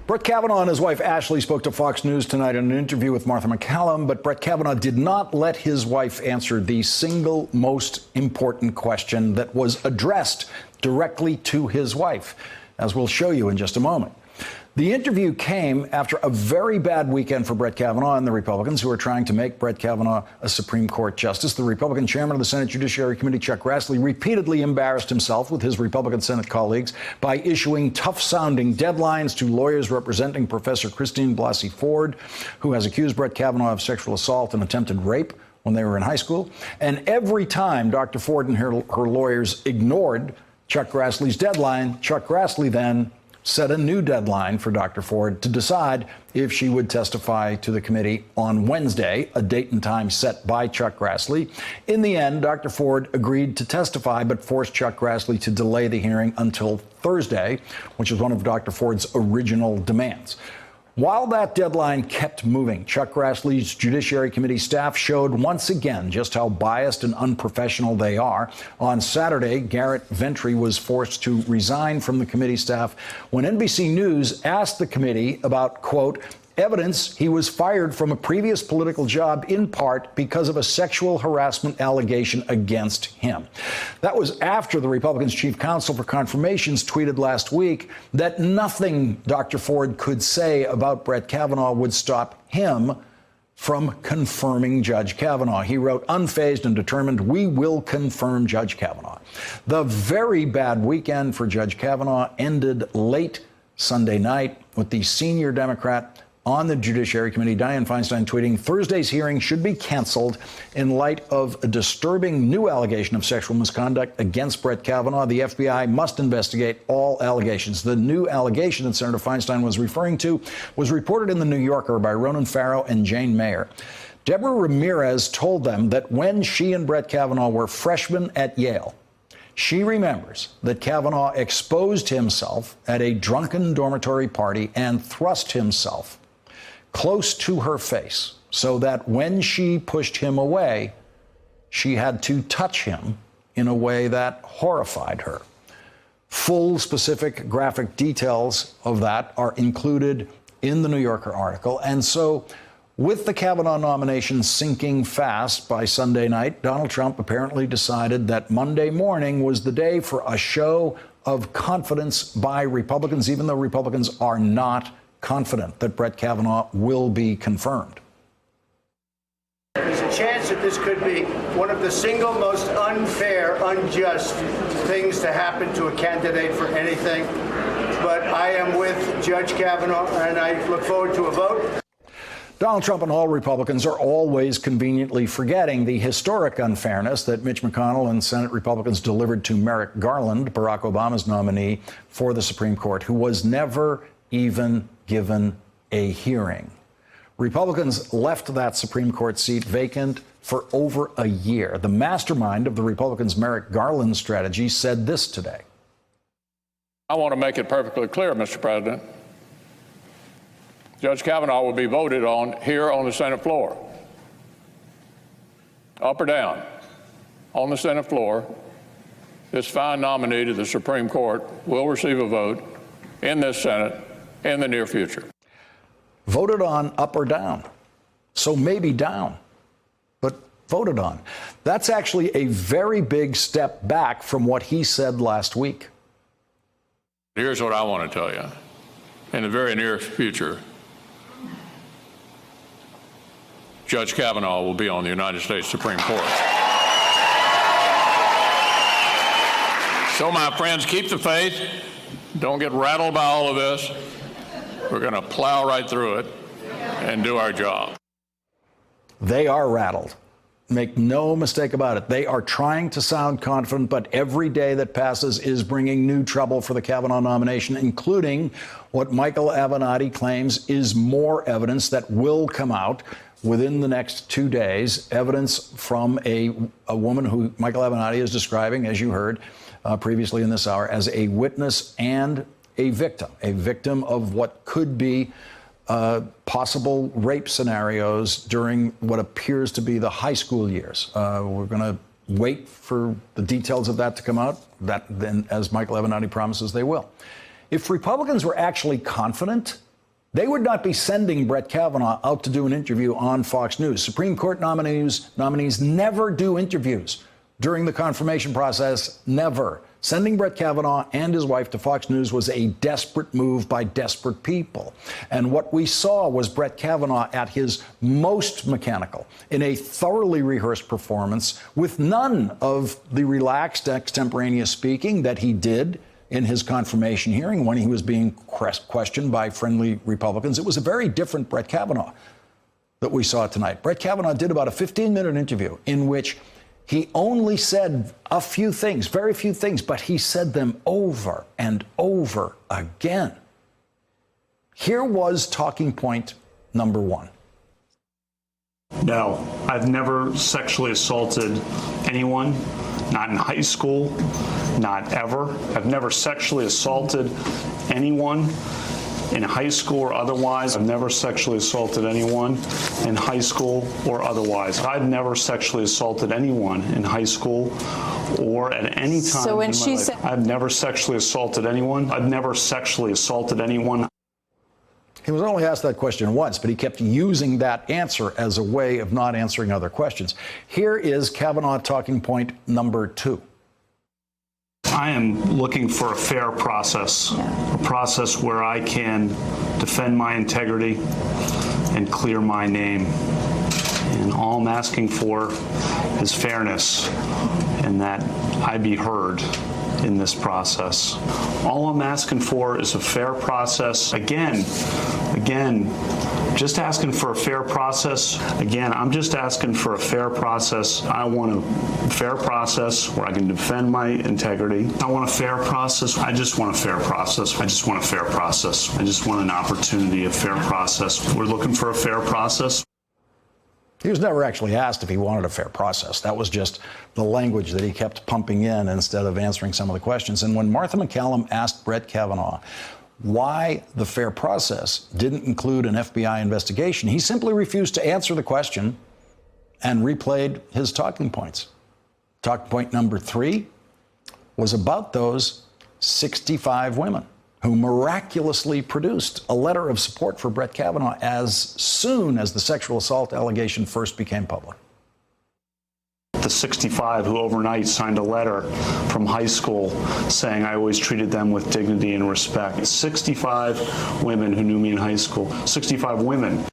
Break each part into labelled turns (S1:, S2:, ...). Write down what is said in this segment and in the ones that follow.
S1: Brett Kavanaugh and his wife Ashley spoke to Fox News tonight in an interview with Martha MacCallum, but Brett Kavanaugh did not let his wife answer the single most important question that was addressed directly to his wife, as we'll show you in just a moment. The interview came after a very bad weekend for Brett Kavanaugh and the Republicans who are trying to make Brett Kavanaugh a Supreme Court justice. The Republican chairman of the Senate Judiciary Committee, Chuck Grassley, repeatedly embarrassed himself with his Republican Senate colleagues by issuing tough-sounding deadlines to lawyers representing Professor Christine Blasey Ford, who has accused Brett Kavanaugh of sexual assault and attempted rape when they were in high school. And every time Dr. Ford and her lawyers ignored Chuck Grassley's deadline, Chuck Grassley then set a new deadline for Dr. Ford to decide if she would testify to the committee on Wednesday, a date and time set by Chuck Grassley. In the end, Dr. Ford agreed to testify, but forced Chuck Grassley to delay the hearing until Thursday, which is one of Dr. Ford's original demands. While that deadline kept moving, Chuck Grassley's Judiciary Committee staff showed once again just how biased and unprofessional they are. On Saturday, Garrett Ventry was forced to resign from the committee staff when NBC News asked the committee about, quote, evidence he was fired from a previous political job in part because of a sexual harassment allegation against him. That was after the Republicans' chief counsel for confirmations tweeted last week that nothing Dr. Ford could say about Brett Kavanaugh would stop him from confirming Judge Kavanaugh. He wrote, unfazed and determined, we will confirm Judge Kavanaugh. The very bad weekend for Judge Kavanaugh ended late Sunday night with the senior Democrat on the Judiciary Committee, Dianne Feinstein, tweeting, Thursday's hearing should be canceled in light of a disturbing new allegation of sexual misconduct against Brett Kavanaugh. The FBI must investigate all allegations. The new allegation that Senator Feinstein was referring to was reported in The New Yorker by Ronan Farrow and Jane Mayer. Deborah Ramirez told them that when she and Brett Kavanaugh were freshmen at Yale, she remembers that Kavanaugh exposed himself at a drunken dormitory party and thrust himself close to her face so that when she pushed him away, she had to touch him in a way that horrified her. Full, specific, graphic details of that are included in the New Yorker article. And so, with the Kavanaugh nomination sinking fast by Sunday night, Donald Trump apparently decided that Monday morning was the day for a show of confidence by Republicans, even though Republicans are not confident that Brett Kavanaugh will be confirmed.
S2: There's a chance that this could be one of the single most unfair, unjust things to happen to a candidate for anything. But I am with Judge Kavanaugh, and I look forward to a vote.
S1: Donald Trump and all Republicans are always conveniently forgetting the historic unfairness that Mitch McConnell and Senate Republicans delivered to Merrick Garland, Barack Obama's nominee for the Supreme Court, who was never even given a hearing. Republicans left that Supreme Court seat vacant for over a year. The mastermind of the Republicans' Merrick Garland strategy said this today.
S3: I want to make it perfectly clear, Mr. President. Judge Kavanaugh will be voted on here on the Senate floor. Up or down, on the Senate floor, this fine nominee to the Supreme Court will receive a vote in this Senate in the near future.
S1: Voted on up or down. So maybe down, but voted on. That's actually a very big step back from what he said last week.
S3: Here's what I want to tell you. In the very near future, Judge Kavanaugh will be on the United States Supreme Court. So, my friends, keep the faith. Don't get rattled by all of this. We're going to plow right through it and do our job.
S1: They are rattled. Make no mistake about it. They are trying to sound confident, but every day that passes is bringing new trouble for the Kavanaugh nomination, including what Michael Avenatti claims is more evidence that will come out within the next 2 days. Evidence from a woman who Michael Avenatti is describing, as you heard previously in this hour, as a witness and a victim of what could be possible rape scenarios during what appears to be the high school years. We're going to wait for the details of that to come out. That then, as Michael Avenatti promises, they will. If Republicans were actually confident They would not be sending Brett Kavanaugh out to do an interview on Fox News. Supreme Court nominees never do interviews during the confirmation process, never. Sending Brett Kavanaugh and his wife to Fox News was a desperate move by desperate people. And what we saw was Brett Kavanaugh at his most mechanical, in a thoroughly rehearsed performance with none of the relaxed extemporaneous speaking that he did in his confirmation hearing when he was being questioned by friendly Republicans. It was a very different Brett Kavanaugh that we saw tonight. Brett Kavanaugh did about a 15-minute interview in which he only said a few things, very few things, but he said them over and over again. Here was talking point number one.
S4: No, I've never sexually assaulted anyone, not in high school, not ever. I've never sexually assaulted anyone in high school or otherwise. I've never sexually assaulted anyone in high school or otherwise. I've never sexually assaulted anyone in high school or at any time
S5: so when
S4: in my
S5: she
S4: life.
S5: said
S4: I've never sexually assaulted anyone. I've never sexually assaulted anyone.
S1: He was only asked that question once, but he kept using that answer as a way of not answering other questions. Here is Kavanaugh talking point number two.
S4: I am looking for a fair process, a process where I can defend my integrity and clear my name. And all I'm asking for is fairness and that I be heard in this process. All I'm asking for is a fair process. Again, just asking for a fair process. Again, I'm just asking for a fair process. I want a fair process where I can defend my integrity. I want a fair process. I just want a fair process. I just want a fair process. I just want an opportunity, a fair process. We're looking for a fair process.
S1: He was never actually asked if he wanted a fair process. That was just the language that he kept pumping in instead of answering some of the questions. And when Martha MacCallum asked Brett Kavanaugh why the fair process didn't include an FBI investigation, he simply refused to answer the question and replayed his talking points. Talking point number three was about those 65 women who miraculously produced a letter of support for Brett Kavanaugh as soon as the sexual assault allegation first became public.
S4: The 65 who overnight signed a letter from high school saying I always treated them with dignity and respect. 65 women who knew me in high school. 65 women.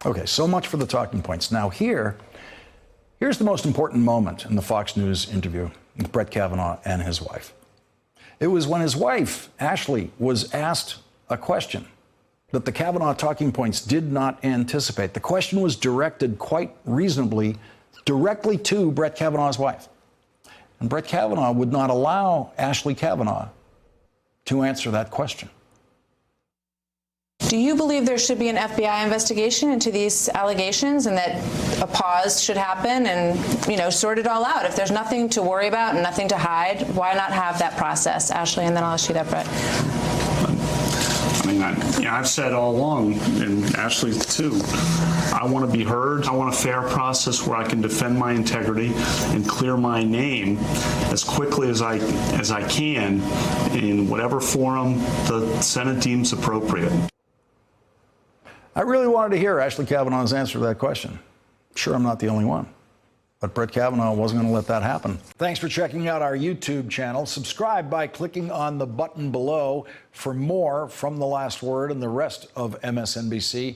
S1: Okay, so much for the talking points. Now here's the most important moment in the Fox News interview with Brett Kavanaugh and his wife. It was when his wife, Ashley, was asked a question that the Kavanaugh talking points did not anticipate. The question was directed quite reasonably directly to Brett Kavanaugh's wife. And Brett Kavanaugh would not allow Ashley Kavanaugh to answer that question.
S5: do you believe there should be an FBI investigation into these allegations and that a pause should happen and, sort it all out? If there's nothing to worry about and nothing to hide, why not have that process? Ashley, and then I'll ask you that, Brett.
S4: I've said all along, and Ashley too, I want to be heard. I want a fair process where I can defend my integrity and clear my name as quickly as I can in whatever forum the Senate deems appropriate.
S1: I really wanted to hear Ashley Kavanaugh's answer to that question. Sure, I'm not the only one. But Brett Kavanaugh wasn't going to let that happen. Thanks for checking out our YouTube channel. Subscribe by clicking on the button below for more from The Last Word and the rest of MSNBC.